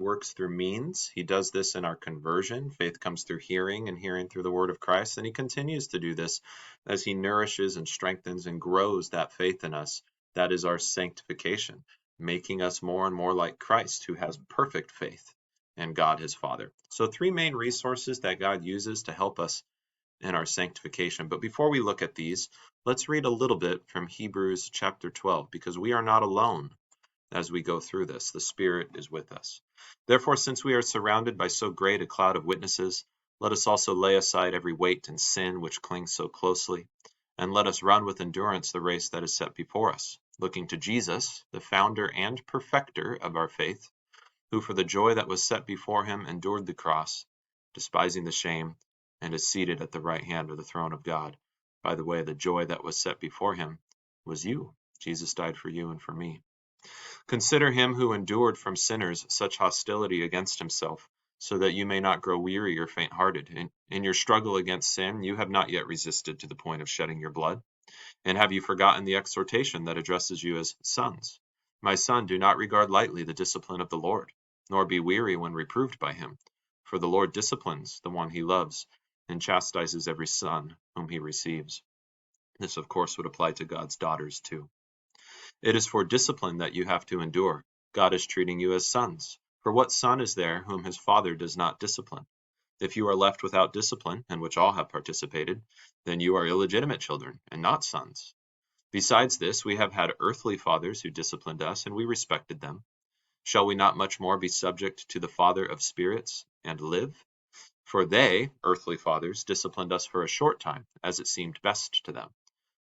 works through means. He does this in our conversion. Faith comes through hearing, and hearing through the word of Christ. And he continues to do this as he nourishes and strengthens and grows that faith in us. That is our sanctification, making us more and more like Christ, who has perfect faith in God his Father. So three main resources that God uses to help us in our sanctification. But before we look at these, let's read a little bit from Hebrews chapter 12, because we are not alone as we go through this. The Spirit is with us. Therefore, since we are surrounded by so great a cloud of witnesses, let us also lay aside every weight and sin which clings so closely, and let us run with endurance the race that is set before us, looking to Jesus, the founder and perfecter of our faith, who for the joy that was set before him endured the cross, despising the shame, and is seated at the right hand of the throne of God. By the way, the joy that was set before him was you. Jesus died for you and for me. Consider him who endured from sinners such hostility against himself, so that you may not grow weary or faint-hearted. In your struggle against sin, you have not yet resisted to the point of shedding your blood. And have you forgotten the exhortation that addresses you as sons? My son, do not regard lightly the discipline of the Lord, nor be weary when reproved by him. For the Lord disciplines the one he loves, and chastises every son whom he receives. This, of course, would apply to God's daughters, too. It is for discipline that you have to endure. God is treating you as sons. For what son is there whom his father does not discipline? If you are left without discipline, in which all have participated, then you are illegitimate children, and not sons. Besides this, we have had earthly fathers who disciplined us, and we respected them. Shall we not much more be subject to the Father of spirits, and live? For they, earthly fathers, disciplined us for a short time, as it seemed best to them.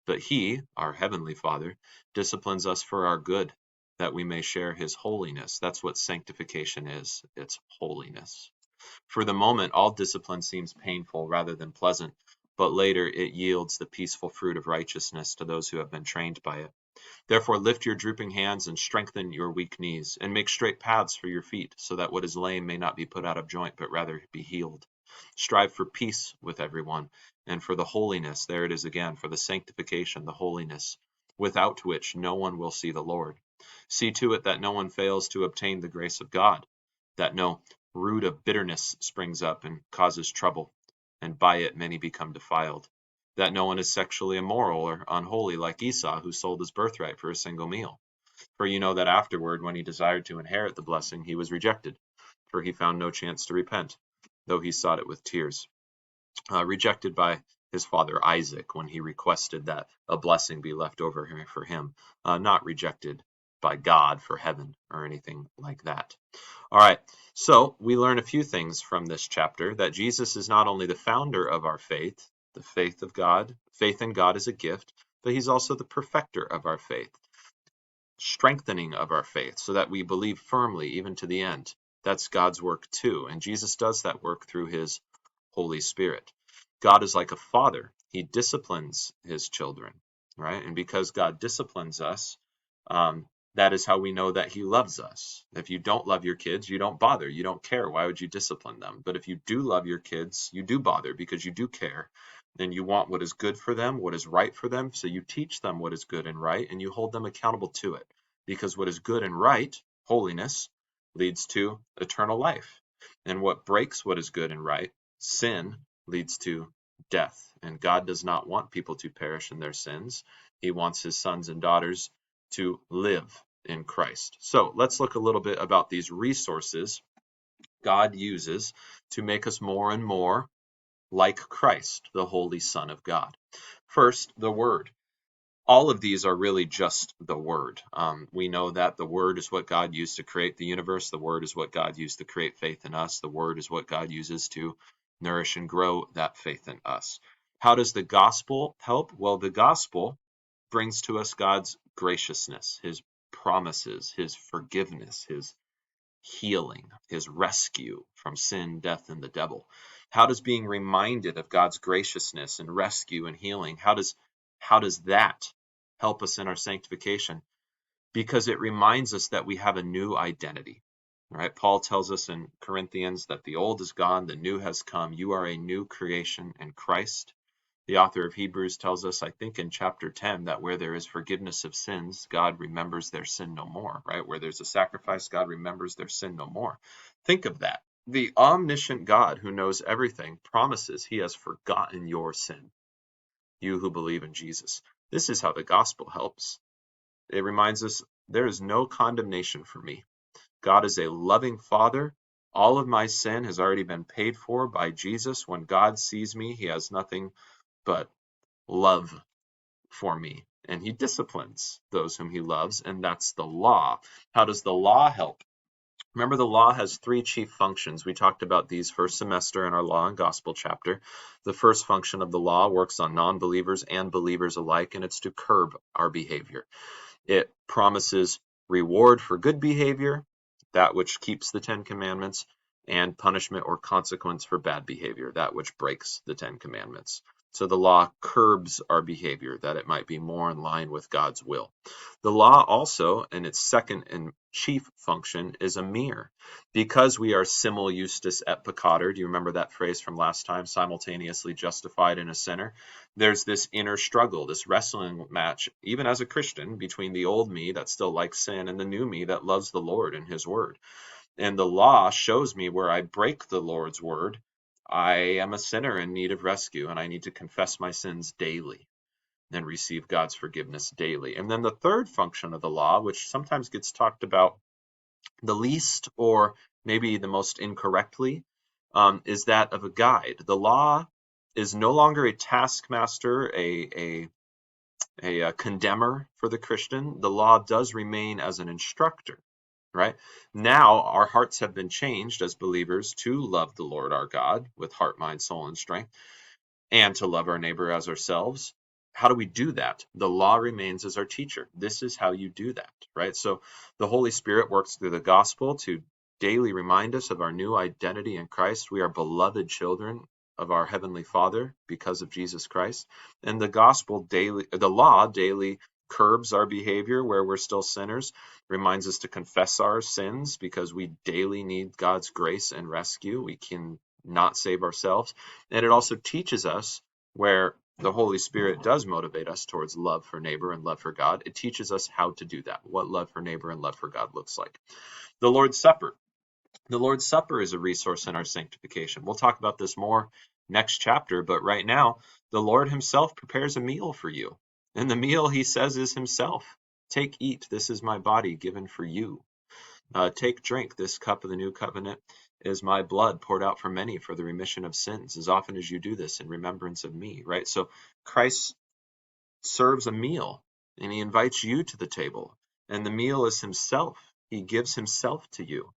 But he, our heavenly Father, disciplines us for our good, that we may share his holiness. That's what sanctification is. It's holiness. For the moment, all discipline seems painful rather than pleasant, but later it yields the peaceful fruit of righteousness to those who have been trained by it. Therefore lift your drooping hands and strengthen your weak knees, and make straight paths for your feet, so that what is lame may not be put out of joint, but rather be healed. Strive for peace with everyone, and for the holiness, there it is again, for the sanctification, the holiness, without which no one will see the Lord. See to it that no one fails to obtain the grace of God, that no root of bitterness springs up and causes trouble, and by it many become defiled. That no one is sexually immoral or unholy like Esau, who sold his birthright for a single meal. For you know that afterward, when he desired to inherit the blessing, he was rejected, for he found no chance to repent, though he sought it with tears. Rejected by his father Isaac when he requested that a blessing be left over for him, not rejected by God for heaven or anything like that. All right, so we learn a few things from this chapter, that Jesus is not only the founder of our faith, the faith of God, faith in God is a gift, but he's also the perfecter of our faith, strengthening of our faith so that we believe firmly even to the end. That's God's work too, and Jesus does that work through his Holy Spirit. God is like a father. He disciplines his children, right? And because God disciplines us, that is how we know that he loves us. If you don't love your kids, you don't bother. You don't care. Why would you discipline them? But if you do love your kids, you do bother because you do care. And you want what is good for them, what is right for them. So you teach them what is good and right, and you hold them accountable to it. Because what is good and right, holiness, leads to eternal life. And what breaks what is good and right, sin, leads to death. And God does not want people to perish in their sins. He wants his sons and daughters to live in Christ. So let's look a little bit about these resources God uses to make us more and more like Christ, the Holy Son of God. First, the Word. All of these are really just the Word. We know that the Word is what God used to create the universe. The Word is what God used to create faith in us. The Word is what God uses to nourish and grow that faith in us. How does the gospel help? Well, the gospel brings to us God's graciousness, his promises, his forgiveness, his healing, his rescue from sin, death, and the devil. How does being reminded of God's graciousness and rescue and healing, how does that help us in our sanctification? Because it reminds us that we have a new identity. Right? Paul tells us in Corinthians that the old is gone, the new has come. You are a new creation in Christ. The author of Hebrews tells us, I think in chapter 10, that where there is forgiveness of sins, God remembers their sin no more, right? Where there's a sacrifice, God remembers their sin no more. Think of that. The omniscient God who knows everything promises he has forgotten your sin, you who believe in Jesus. This is how the gospel helps. It reminds us there is no condemnation for me. God is a loving Father. All of my sin has already been paid for by Jesus. When God sees me, he has nothing but love for me. And he disciplines those whom he loves, and that's the law. How does the law help? Remember, the law has three chief functions. We talked about these first semester in our Law and Gospel chapter. The first function of the law works on non-believers and believers alike, and it's to curb our behavior. It promises reward for good behavior, that which keeps the Ten Commandments, and punishment or consequence for bad behavior, that which breaks the Ten Commandments. So the law curbs our behavior, that it might be more in line with God's will. The law also, in its second and chief function, is a mirror. Because we are simul justus et peccator, do you remember that phrase from last time, simultaneously justified and a sinner? There's this inner struggle, this wrestling match, even as a Christian, between the old me that still likes sin and the new me that loves the Lord and his word. And the law shows me where I break the Lord's word, I am a sinner in need of rescue, and I need to confess my sins daily and receive God's forgiveness daily. And then the third function of the law, which sometimes gets talked about the least or maybe the most incorrectly, is that of a guide. The law is no longer a taskmaster, a condemner for the Christian. The law does remain as an instructor, right? Now our hearts have been changed as believers to love the Lord our God with heart, mind, soul, and strength, and to love our neighbor as ourselves. How do we do that? The law remains as our teacher. This is how you do that, right? So the Holy Spirit works through the gospel to daily remind us of our new identity in Christ. We are beloved children of our heavenly Father because of Jesus Christ. And the law daily curbs our behavior where we're still sinners, reminds us to confess our sins because we daily need God's grace and rescue. We can not save ourselves. And it also teaches us where the Holy Spirit does motivate us towards love for neighbor and love for God. It teaches us how to do that, what love for neighbor and love for God looks like. The Lord's Supper. The Lord's Supper is a resource in our sanctification. We'll talk about this more next chapter, but right now, the Lord himself prepares a meal for you. And the meal, he says, is himself. Take, eat, this is my body given for you. Take, drink, this cup of the new covenant is my blood poured out for many for the remission of sins. As often as you do this in remembrance of me, right? So Christ serves a meal and he invites you to the table. And the meal is himself. He gives himself to you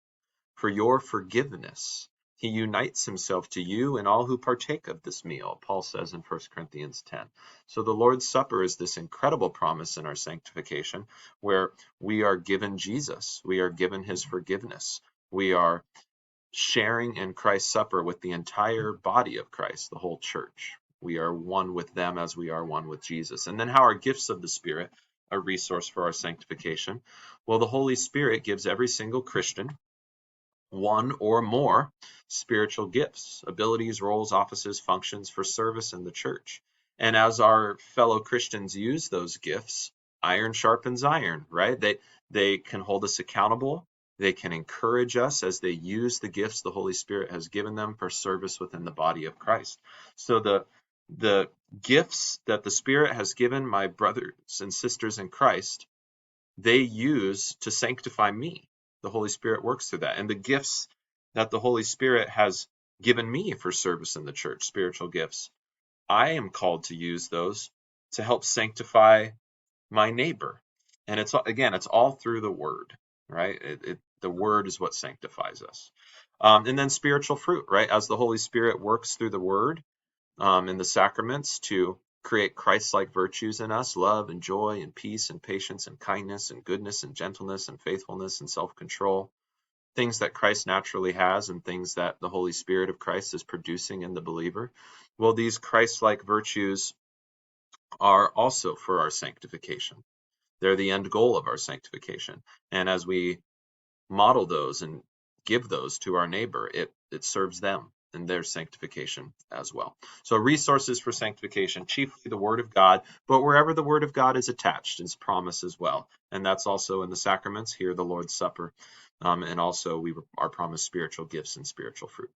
for your forgiveness. He unites himself to you and all who partake of this meal, Paul says in 1 Corinthians 10. So the Lord's Supper is this incredible promise in our sanctification where we are given Jesus. We are given his forgiveness. We are sharing in Christ's supper with the entire body of Christ, the whole church. We are one with them as we are one with Jesus. And then how are gifts of the Spirit a resource for our sanctification? Well, the Holy Spirit gives every single Christian one or more spiritual gifts, abilities, roles, offices, functions for service in the church. And as our fellow Christians use those gifts, iron sharpens iron, right? They can hold us accountable. They can encourage us as they use the gifts the Holy Spirit has given them for service within the body of Christ. So the gifts that the Spirit has given my brothers and sisters in Christ, they use to sanctify me. The Holy Spirit works through that. And the gifts that the Holy Spirit has given me for service in the church, spiritual gifts, I am called to use those to help sanctify my neighbor. And it's all through the word, right? The word is what sanctifies us. And then spiritual fruit, right? As the Holy Spirit works through the word, in the sacraments to create Christ-like virtues in us, love and joy and peace and patience and kindness and goodness and gentleness and faithfulness and self-control, things that Christ naturally has and things that the Holy Spirit of Christ is producing in the believer. Well, these Christ-like virtues are also for our sanctification. They're the end goal of our sanctification. And as we model those and give those to our neighbor, it serves them. and there's sanctification as well. So resources for sanctification, chiefly the Word of God, but wherever the Word of God is attached, is promise as well. And that's also in the sacraments, here the Lord's Supper, and also we are promised spiritual gifts and spiritual fruit.